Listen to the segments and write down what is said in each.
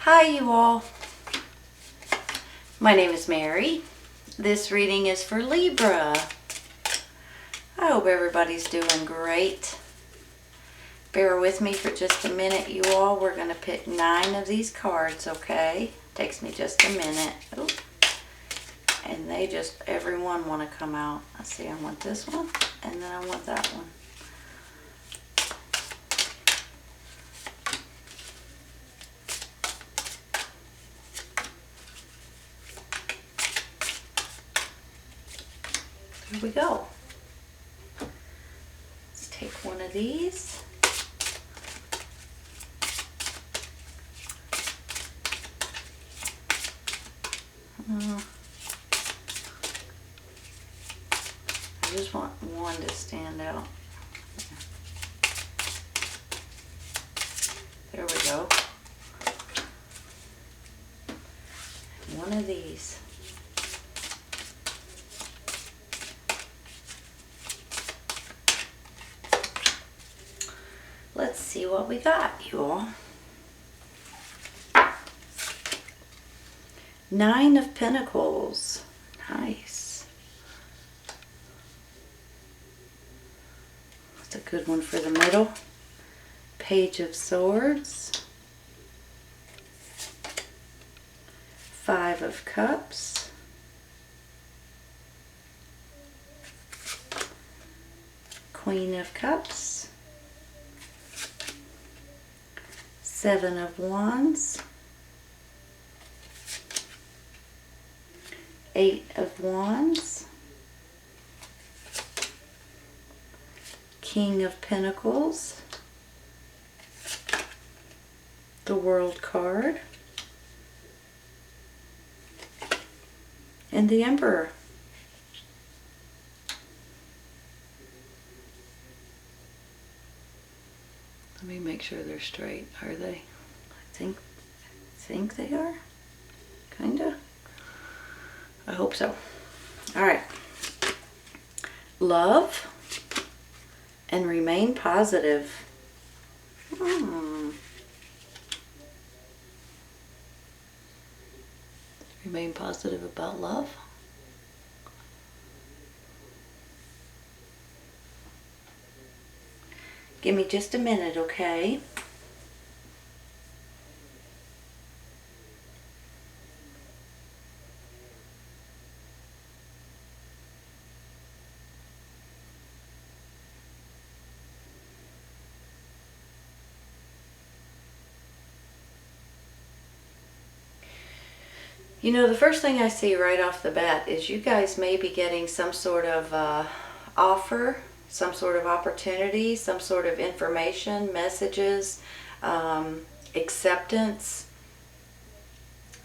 Hi you all, my name is Mary. This reading is for Libra. I hope everybody's doing great. Bear with me for just a minute you all. We're going to pick 9 of these cards, okay? Takes me just a minute. Ooh. And they just, every one want to come out. I see, I want this one and then I want that one. Here we go. Let's take one of these. I just want one to stand out. There we go. One of these. Let's see what we got, you all. 9 of Pentacles. Nice. That's a good one for the middle. Page of Swords. 5 of Cups. Queen of Cups. 7 of Wands. 8 of Wands. King of Pentacles. The World card. And the Emperor. Let me make sure they're straight. Are they? I think they are. Kinda. I hope so. All right. Love and remain positive. Remain positive about love. Give me just a minute, okay? You know, the first thing I see right off the bat is you guys may be getting some sort of offer, some sort of opportunity, some sort of information, messages, acceptance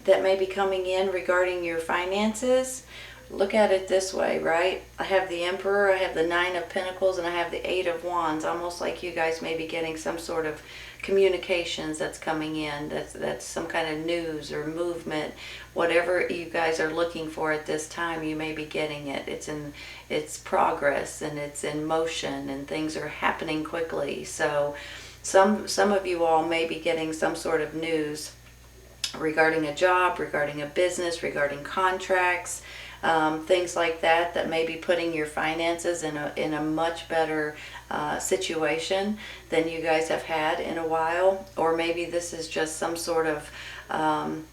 that may be coming in regarding your finances. Look at it this way, right? I have the Emperor, I have the 9 of Pentacles, and I have the 8 of Wands. Almost like you guys may be getting some sort of communications that's coming in. That's some kind of news or movement. Whatever you guys are looking for at this time, you may be getting it. It's progress and it's in motion and things are happening quickly. So some of you all may be getting some sort of news regarding a job, regarding a business, regarding contracts, things like that may be putting your finances in a much better situation than you guys have had in a while. Or maybe this is just some sort of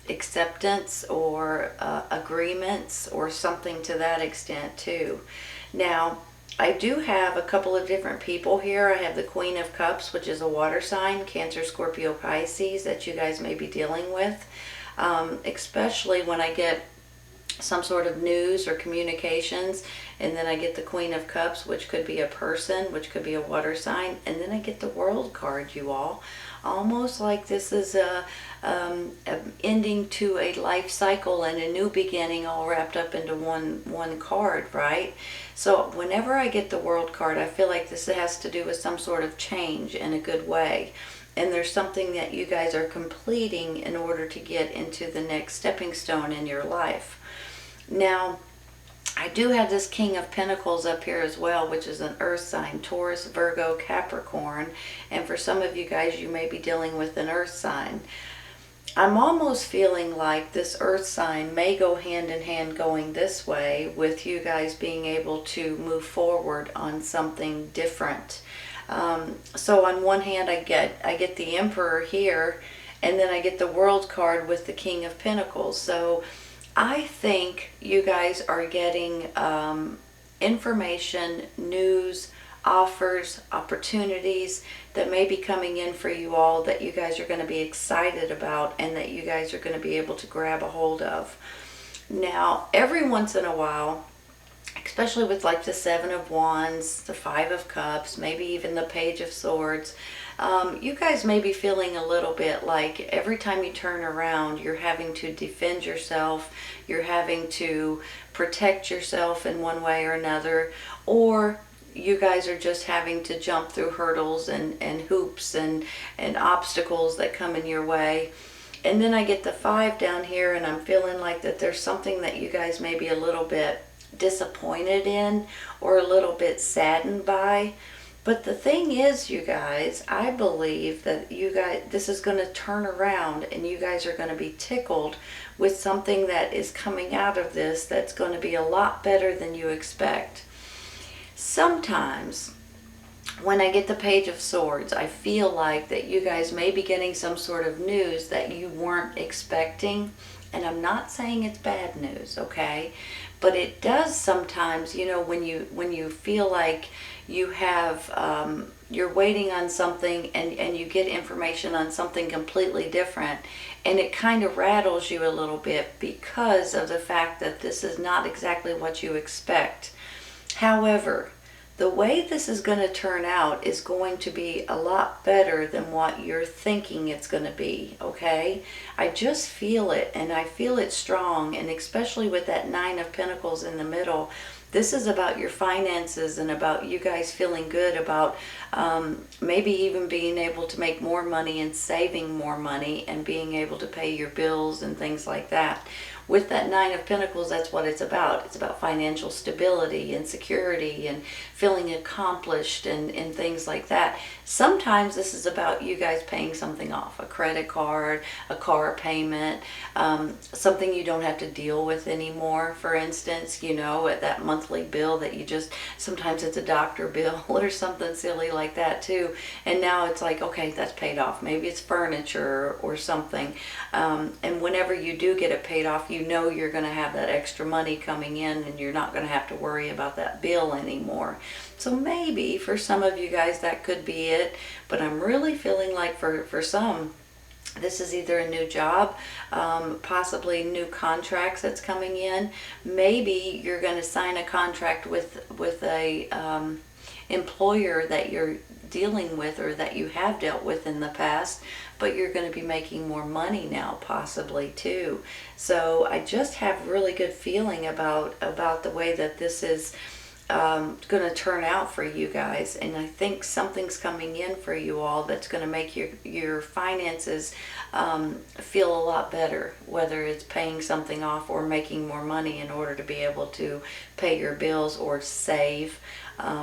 acceptance or agreements or something to that extent too. Now, I do have a couple of different people here. I have the Queen of Cups, which is a water sign, Cancer, Scorpio, Pisces, that you guys may be dealing with. Especially when I get some sort of news or communications, and then I get the Queen of Cups, which could be a person, which could be a water sign, and then I get the World card, you all. Almost like this is a ending to a life cycle and a new beginning all wrapped up into one card, right? So whenever I get the World card, I feel like this has to do with some sort of change in a good way. And there's something that you guys are completing in order to get into the next stepping stone in your life. Now, I do have this King of Pentacles up here as well, which is an earth sign, Taurus, Virgo, Capricorn. And for some of you guys, you may be dealing with an earth sign. I'm almost feeling like this earth sign may go hand in hand going this way with you guys being able to move forward on something different. So on one hand, I get the Emperor here, and then I get the World card with the King of Pentacles. So I think you guys are getting information, news, offers, opportunities that may be coming in for you all that you guys are going to be excited about and that you guys are going to be able to grab a hold of. Now, every once in a while, especially with like the Seven of Wands, the Five of Cups, maybe even the Page of Swords, you guys may be feeling a little bit like every time you turn around, you're having to defend yourself, you're having to protect yourself in one way or another, or you guys are just having to jump through hurdles and hoops and obstacles that come in your way. And then I get the 5 down here, and I'm feeling like that there's something that you guys may be a little bit disappointed in or a little bit saddened by. But the thing is, you guys, I believe that this is going to turn around and you guys are going to be tickled with something that is coming out of this that's going to be a lot better than you expect. Sometimes when I get the Page of Swords, I feel like that you guys may be getting some sort of news that you weren't expecting. And I'm not saying it's bad news, okay? But it does sometimes, you know, when you feel like you have, you're waiting on something and you get information on something completely different, and it kind of rattles you a little bit because of the fact that this is not exactly what you expect. However, the way this is going to turn out is going to be a lot better than what you're thinking it's going to be, okay? I just feel it, and I feel it strong, and especially with that 9 of Pentacles in the middle, this is about your finances and about you guys feeling good about maybe even being able to make more money and saving more money and being able to pay your bills and things like that. With that 9 of Pentacles, that's what it's about. It's about financial stability and security and feeling accomplished and things like that. Sometimes this is about you guys paying something off, a credit card, a car payment, something you don't have to deal with anymore. For instance, you know, at that monthly bill that you just, sometimes it's a doctor bill or something silly like that too. And now it's like, okay, that's paid off. Maybe it's furniture or something. And whenever you do get it paid off, you know you're going to have that extra money coming in and you're not going to have to worry about that bill anymore. So maybe for some of you guys that could be it, but I'm really feeling like for some, this is either a new job, possibly new contracts that's coming in. Maybe you're going to sign a contract with a employer that you're dealing with or that you have dealt with in the past, but you're going to be making more money now possibly too. So I just have really good feeling about the way that this is going to turn out for you guys, and I think something's coming in for you all that's going to make your finances feel a lot better, whether it's paying something off or making more money in order to be able to pay your bills or save.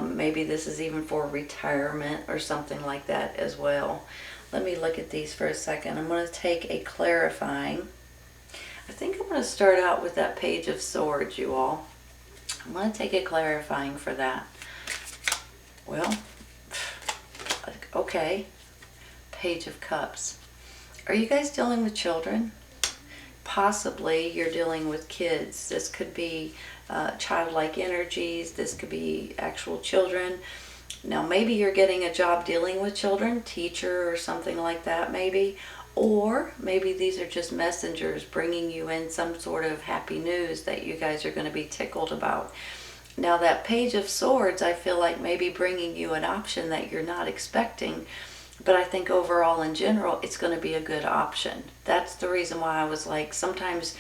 Maybe this is even for retirement or something like that as well. Let me look at these for a second. I'm going to take a clarifying. I think I'm going to start out with that Page of Swords, you all. I'm going to take a clarifying for that. Well, okay. Page of Cups. Are you guys dealing with children? Possibly you're dealing with kids. This could be childlike energies. This could be actual children. Now maybe you're getting a job dealing with children, teacher or something like that maybe. Or maybe these are just messengers bringing you in some sort of happy news that you guys are going to be tickled about. Now that Page of Swords, I feel like maybe bringing you an option that you're not expecting. But I think overall in general, it's going to be a good option. That's the reason why I was like, sometimes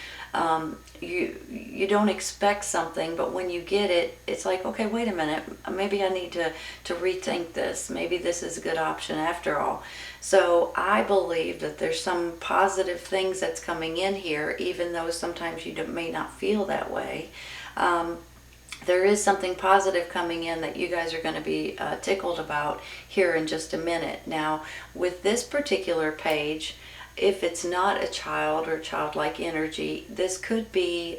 you don't expect something, but when you get it, it's like, okay, wait a minute, maybe I need to rethink this. Maybe this is a good option after all. So I believe that there's some positive things that's coming in here, even though sometimes you may not feel that way. There is something positive coming in that you guys are going to be tickled about here in just a minute. Now, with this particular page, if it's not a child or childlike energy, this could be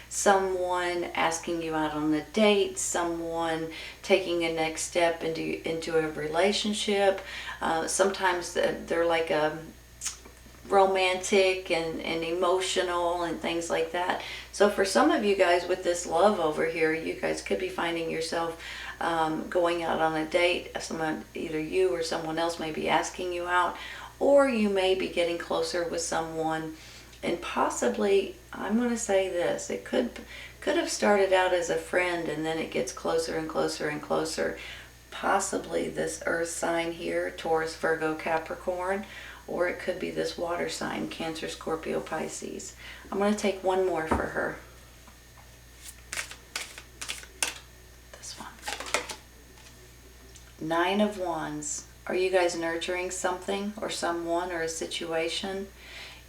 someone asking you out on a date, someone taking a next step into a relationship. Sometimes they're like a romantic and emotional and things like that. So for some of you guys with this love over here, you guys could be finding yourself going out on a date. Someone, either you or someone else, may be asking you out, or you may be getting closer with someone. And possibly, I'm going to say this, it could have started out as a friend, and then it gets closer and closer and closer. Possibly this earth sign here, Taurus, Virgo, Capricorn, or it could be this water sign, Cancer, Scorpio, Pisces. I'm going to take one more for her. This one. Nine of Wands. Are you guys nurturing something or someone or a situation?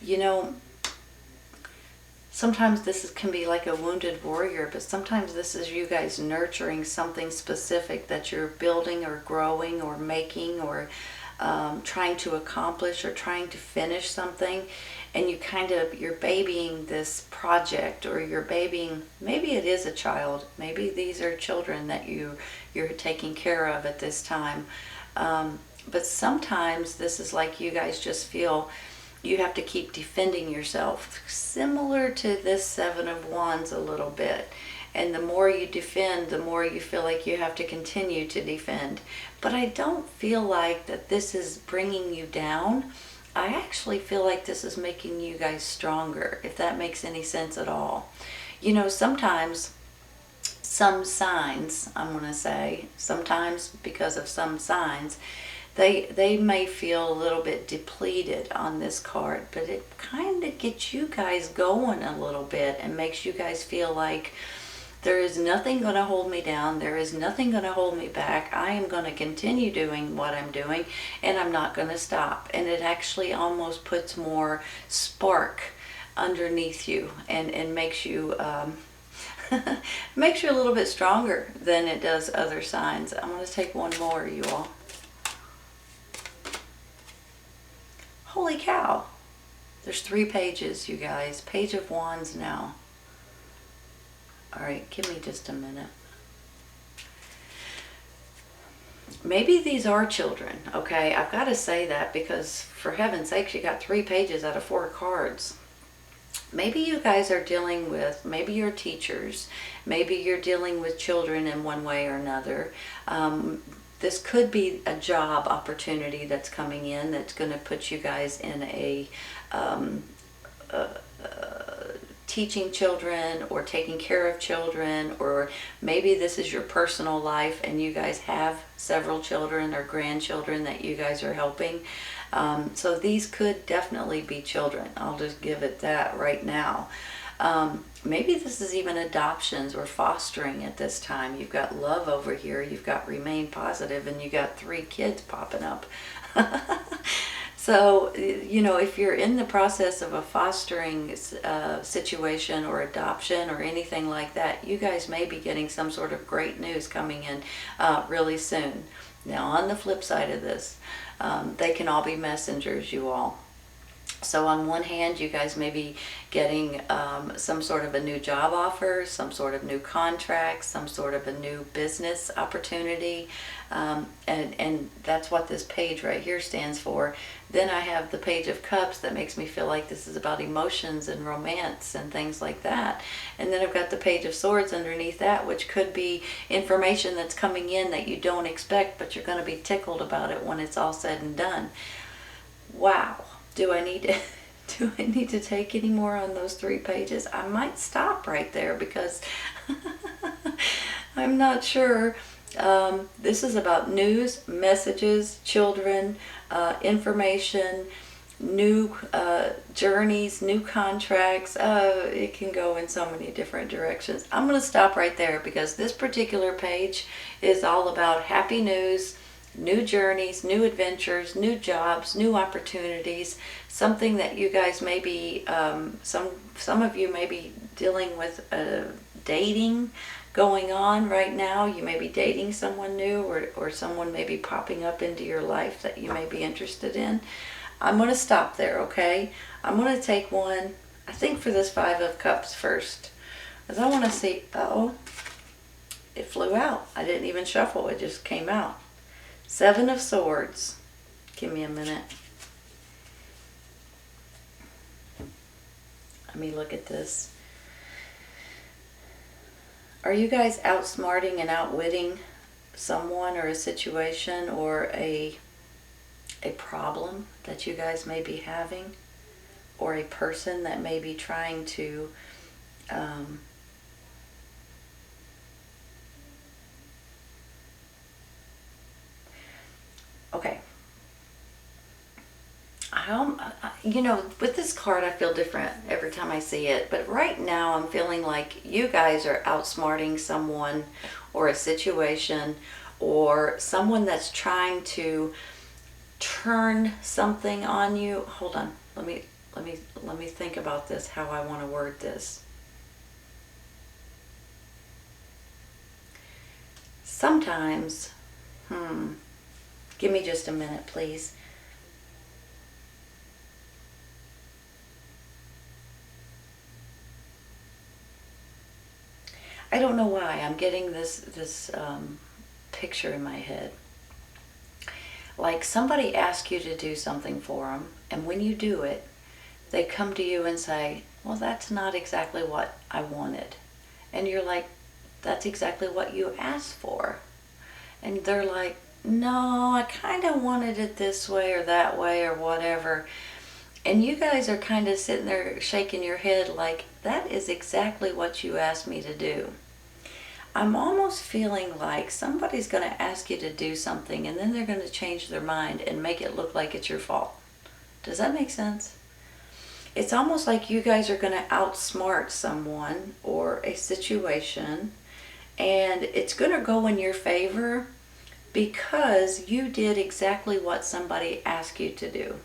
You know, sometimes this can be like a wounded warrior, but sometimes this is you guys nurturing something specific that you're building or growing or making or trying to accomplish or trying to finish something, and you're babying this project, or you're babying, maybe it is a child, maybe these are children that you're taking care of at this time, but sometimes this is like you guys just feel you have to keep defending yourself, similar to this Seven of Wands a little bit. And the more you defend, the more you feel like you have to continue to defend. But I don't feel like that this is bringing you down. I actually feel like this is making you guys stronger, if that makes any sense at all. You know, sometimes some signs, I'm going to say, sometimes because of some signs, they may feel a little bit depleted on this card, but it kind of gets you guys going a little bit and makes you guys feel like there is nothing going to hold me down. There is nothing going to hold me back. I am going to continue doing what I'm doing, and I'm not going to stop. And it actually almost puts more spark underneath you and makes you makes you a little bit stronger than it does other signs. I'm going to take one more, you all. Holy cow. There's 3 pages, you guys. Page of Wands now. All right, give me just a minute. Maybe these are children, okay? I've got to say that because, for heaven's sakes, you got 3 pages out of 4 cards. Maybe you guys are dealing with, maybe you're teachers, maybe you're dealing with children in one way or another. This could be a job opportunity that's coming in that's going to put you guys in a teaching children or taking care of children, or maybe this is your personal life and you guys have several children or grandchildren that you guys are helping. So these could definitely be children. I'll just give it that right now. Maybe this is even adoptions or fostering at this time. You've got love over here, you've got remain positive, and you got 3 kids popping up. So, you know, if you're in the process of a fostering situation or adoption or anything like that, you guys may be getting some sort of great news coming in really soon. Now, on the flip side of this, they can all be messengers, you all. So on one hand, you guys may be getting some sort of a new job offer, some sort of new contract, some sort of a new business opportunity, and that's what this page right here stands for. Then I have the Page of Cups that makes me feel like this is about emotions and romance and things like that. And then I've got the Page of Swords underneath that, which could be information that's coming in that you don't expect, but you're going to be tickled about it when it's all said and done. Wow. Do I need to take any more on those 3 pages? I might stop right there because I'm not sure. This is about news, messages, children, information, new journeys, new contracts. It can go in so many different directions. I'm going to stop right there because this particular page is all about happy news, new journeys, new adventures, new jobs, new opportunities, something that you guys may be, some of you may be dealing with dating going on right now. You may be dating someone new, or someone may be popping up into your life that you may be interested in. I'm going to stop there, okay? I'm going to take one, I think, for this Five of Cups first. Because I want to see, uh-oh, it flew out. I didn't even shuffle, it just came out. Seven of Swords. Give me a minute. Let me look at this. Are you guys outsmarting and outwitting someone or a situation or a problem that you guys may be having, or a person that may be trying to okay. You know, with this card, I feel different every time I see it. But right now, I'm feeling like you guys are outsmarting someone or a situation or someone that's trying to turn something on you. Hold on. Let me think about this, how I want to word this. Sometimes, give me just a minute, please. I don't know why I'm getting this picture in my head. Like somebody asks you to do something for them, and when you do it, they come to you and say, well, that's not exactly what I wanted. And you're like, that's exactly what you asked for. And they're like, no, I kind of wanted it this way or that way or whatever. And you guys are kind of sitting there shaking your head like, that is exactly what you asked me to do. I'm almost feeling like somebody's going to ask you to do something and then they're going to change their mind and make it look like it's your fault. Does that make sense? It's almost like you guys are going to outsmart someone or a situation, and it's going to go in your favor because you did exactly what somebody asked you to do.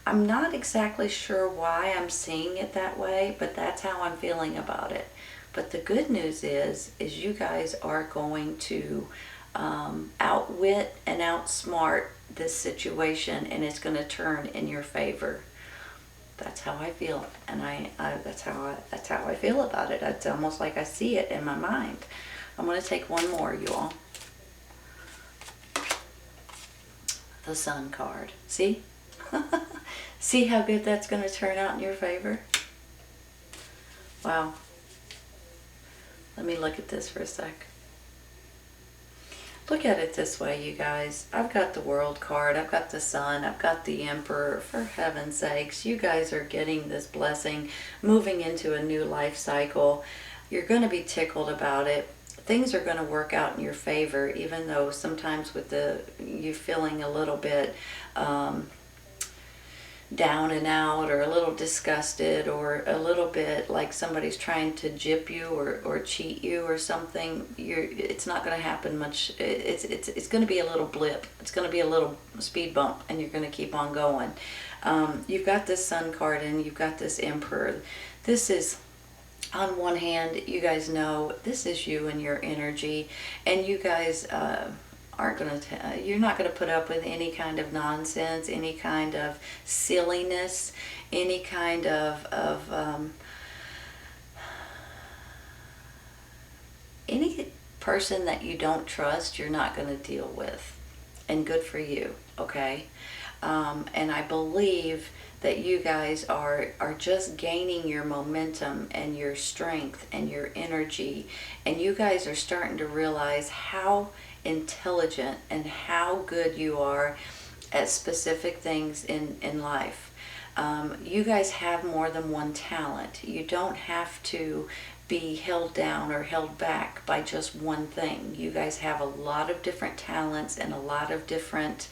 I'm not exactly sure why I'm seeing it that way, but that's how I'm feeling about it. But the good news is you guys are going to outwit and outsmart this situation, and it's going to turn in your favor. That's how I feel, and that's how I feel about it. It's almost like I see it in my mind. I'm going to take one more, you all. The Sun card. See? See how good that's going to turn out in your favor? Wow. Let me look at this for a sec. Look at it this way, you guys. I've got the World card, I've got the Sun, I've got the Emperor. For heaven's sakes, you guys are getting this blessing, moving into a new life cycle. You're going to be tickled about it. Things are going to work out in your favor, even though sometimes with you feeling a little bit down and out, or a little disgusted, or a little bit like somebody's trying to gyp you or cheat you or something. It's not going to happen much. It's going to be a little blip. It's going to be a little speed bump, and you're going to keep on going. You've got this Sun card and you've got this Emperor. This is, on one hand, you guys know this is you and your energy, and you guys aren't going to, you're not going to put up with any kind of nonsense, any kind of silliness, any kind of any person that you don't trust, you're not going to deal with. And good for you, okay? And I believe that you guys are just gaining your momentum and your strength and your energy, and you guys are starting to realize how intelligent and how good you are at specific things in life. You guys have more than one talent. You don't have to be held down or held back by just one thing. You guys have a lot of different talents and a lot of different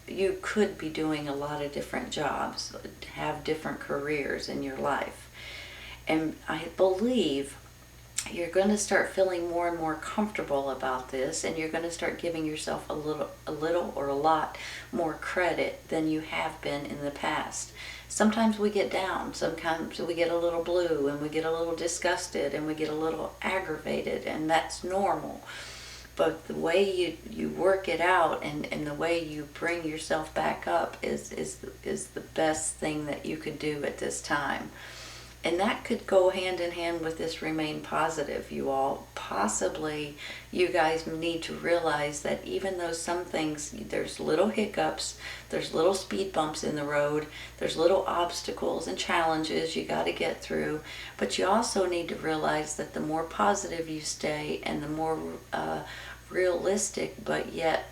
you could be doing a lot of different jobs, have different careers in your life. And I believe you're going to start feeling more and more comfortable about this, and you're going to start giving yourself a little or a lot more credit than you have been in the past. Sometimes we get down, sometimes we get a little blue, and we get a little disgusted, and we get a little aggravated, and that's normal. But the way you work it out, and the way you bring yourself back up is the best thing that you could do at this time. And that could go hand in hand with this remain positive, you all. Possibly you guys need to realize that even though some things, there's little hiccups, there's little speed bumps in the road, there's little obstacles and challenges you got to get through, but you also need to realize that the more positive you stay and the more realistic, but yet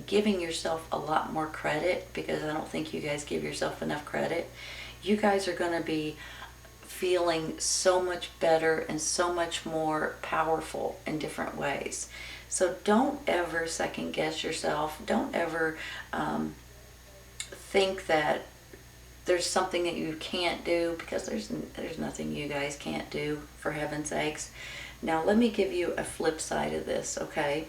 giving yourself a lot more credit, because I don't think you guys give yourself enough credit, you guys are going to be feeling so much better and so much more powerful in different ways. So don't ever second guess yourself. Don't ever think that there's something that you can't do, because there's nothing you guys can't do, for heaven's sakes. Now let me give you a flip side of this, okay?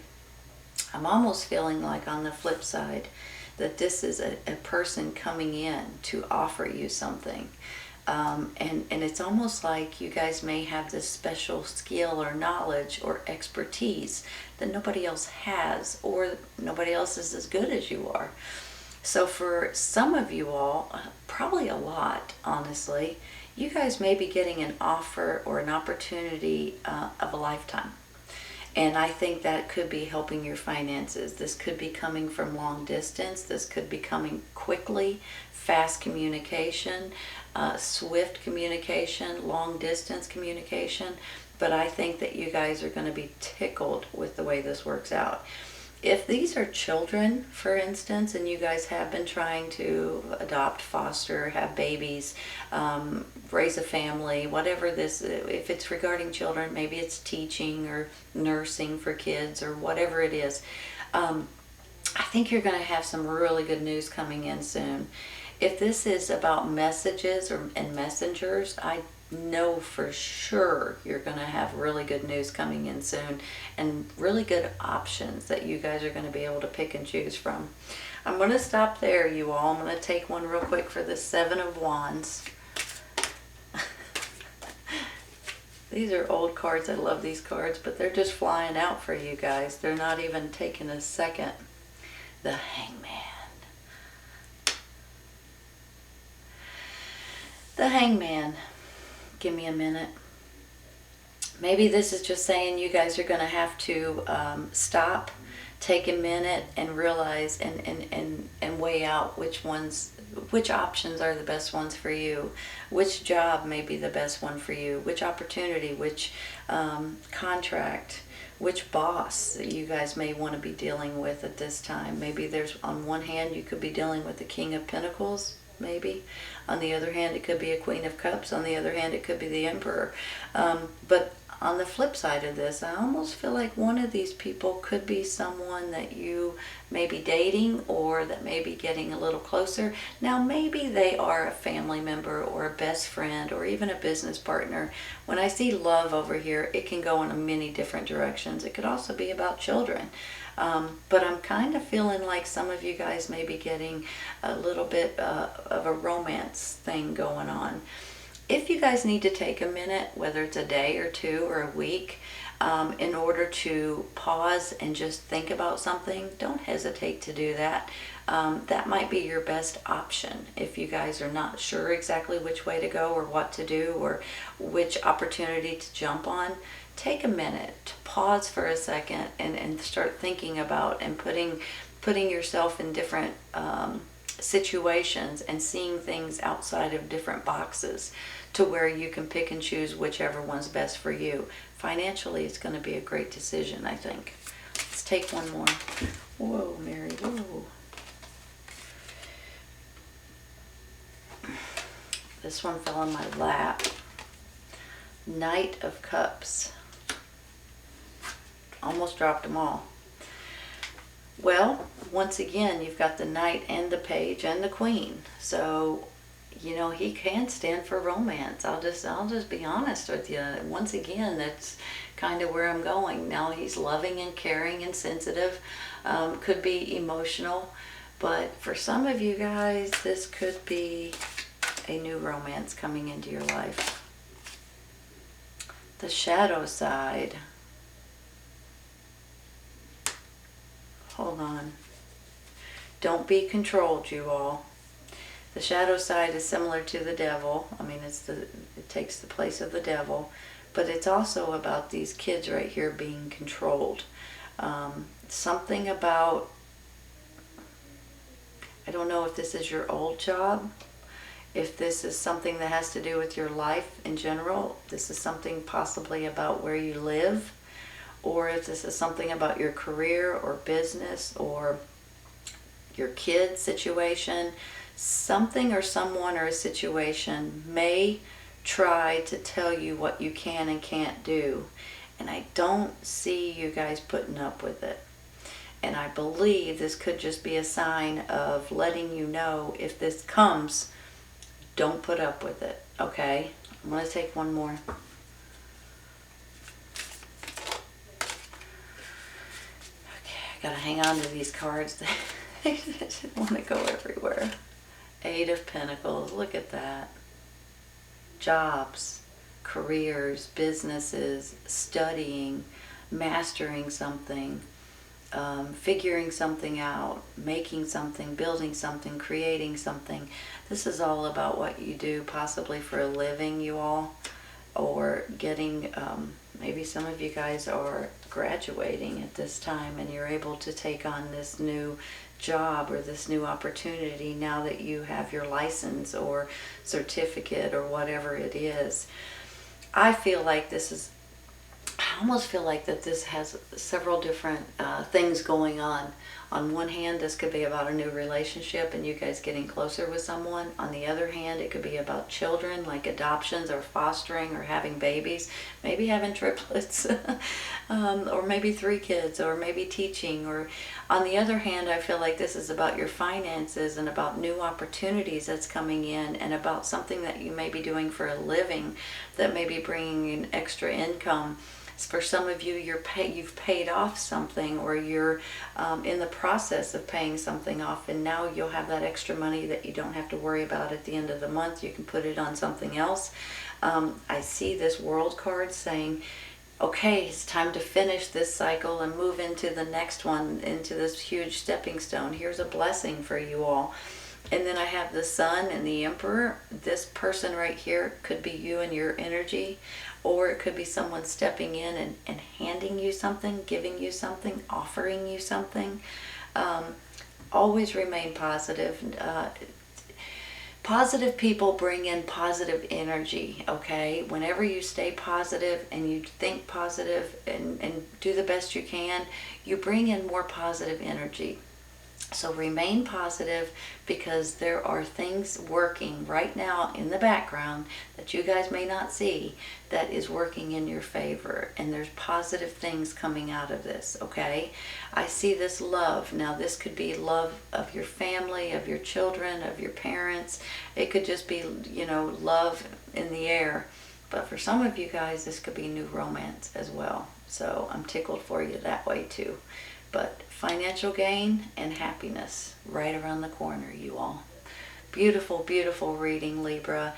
I'm almost feeling like on the flip side that this is a person coming in to offer you something. And it's almost like you guys may have this special skill or knowledge or expertise that nobody else has, or nobody else is as good as you are. So for some of you all, probably a lot, honestly, you guys may be getting an offer or an opportunity of a lifetime. And I think that could be helping your finances. This could be coming from long distance. This could be coming quickly, fast communication, swift communication, long distance communication. But I think that you guys are going to be tickled with the way this works out. If these are children, for instance, and you guys have been trying to adopt, foster, have babies, raise a family, whatever this, if it's regarding children, maybe it's teaching or nursing for kids or whatever it is, I think you're going to have some really good news coming in soon. If this is about messages and messengers, I know for sure you're going to have really good news coming in soon, and really good options that you guys are going to be able to pick and choose from. I'm going to stop there, you all. I'm going to take one real quick for the Seven of Wands. These are old cards. I love these cards, but they're just flying out for you guys. They're not even taking a second. The Hangman. The Hangman. Give me a minute. Maybe this is just saying you guys are going to have to stop, take a minute, and realize and weigh out which options are the best ones for you, which job may be the best one for you, which opportunity, which contract, which boss that you guys may want to be dealing with at this time. Maybe there's, on one hand, you could be dealing with the King of Pentacles, maybe. On the other hand, it could be a Queen of Cups. On the other hand, it could be the Emperor. But on the flip side of this, I almost feel like one of these people could be someone that you may be dating, or that may be getting a little closer. Now, maybe they are a family member or a best friend or even a business partner. When I see love over here, it can go in many different directions. It could also be about children. But I'm kind of feeling like some of you guys may be getting a little bit of a romance thing going on. If you guys need to take a minute, whether it's a day or two or a week, in order to pause and just think about something, don't hesitate to do that. That might be your best option if you guys are not sure exactly which way to go or what to do or which opportunity to jump on. Take a minute to pause for a second and start thinking about and putting yourself in different situations and seeing things outside of different boxes to where you can pick and choose whichever one's best for you. Financially, it's going to be a great decision, I think. Let's take one more. Whoa, Mary, whoa. This one fell on my lap. Knight of Cups. Almost dropped them all. Well, once again, you've got the Knight and the Page and the Queen. So, you know, he can stand for romance. I'll just be honest with you. Once again, that's kind of where I'm going. Now, he's loving and caring and sensitive. Could be emotional. But for some of you guys, this could be a new romance coming into your life. The shadow side. hold on. Don't be controlled, you all. The shadow side is similar to the devil. I mean, it takes the place of the devil. But it's also about these kids right here being controlled. Something about, I don't know if this is your old job, if this is something that has to do with your life in general, this is something possibly about where you live, or if this is something about your career or business or your kid situation. Something or someone or a situation may try to tell you what you can and can't do. And I don't see you guys putting up with it. And I believe this could just be a sign of letting you know, if this comes, don't put up with it, okay? I'm going to take one more. Okay, I got to hang on to these cards. They want to go everywhere. 8 of Pentacles, look at that. Jobs, careers, businesses, studying, mastering something, figuring something out, making something, building something, creating something. This is all about what you do possibly for a living, you all, or getting, maybe some of you guys are graduating at this time and you're able to take on this new job or this new opportunity now that you have your license or certificate or whatever it is. I feel like this is, I almost feel like that this has several different things going on. On one hand, this could be about a new relationship and you guys getting closer with someone. On the other hand, it could be about children, like adoptions or fostering or having babies, maybe having triplets, or maybe 3 kids, or maybe teaching. Or on the other hand, I feel like this is about your finances and about new opportunities that's coming in, and about something that you may be doing for a living that may be bringing in extra income. For some of you, you've paid off something, or you're in the process of paying something off, and now you'll have that extra money that you don't have to worry about at the end of the month. You can put it on something else. I see this World card saying, okay, it's time to finish this cycle and move into the next one, into this huge stepping stone. Here's a blessing for you all. And then I have the Sun and the Emperor. This person right here could be you and your energy, or it could be someone stepping in and handing you something, giving you something, offering you something. Always remain positive. Positive people bring in positive energy, okay? Whenever you stay positive and you think positive and do the best you can, you bring in more positive energy. So remain positive, because there are things working right now in the background that you guys may not see that is working in your favor. And there's positive things coming out of this, okay? I see this love. Now this could be love of your family, of your children, of your parents. It could just be, you know, love in the air. But for some of you guys, this could be new romance as well. So I'm tickled for you that way too. But financial gain and happiness right around the corner, you all. Beautiful, beautiful reading, Libra.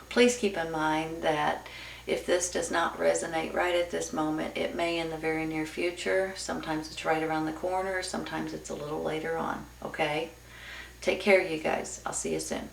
Please keep in mind that if this does not resonate right at this moment, it may in the very near future. Sometimes it's right around the corner. Sometimes it's a little later on, okay? Take care, you guys. I'll see you soon.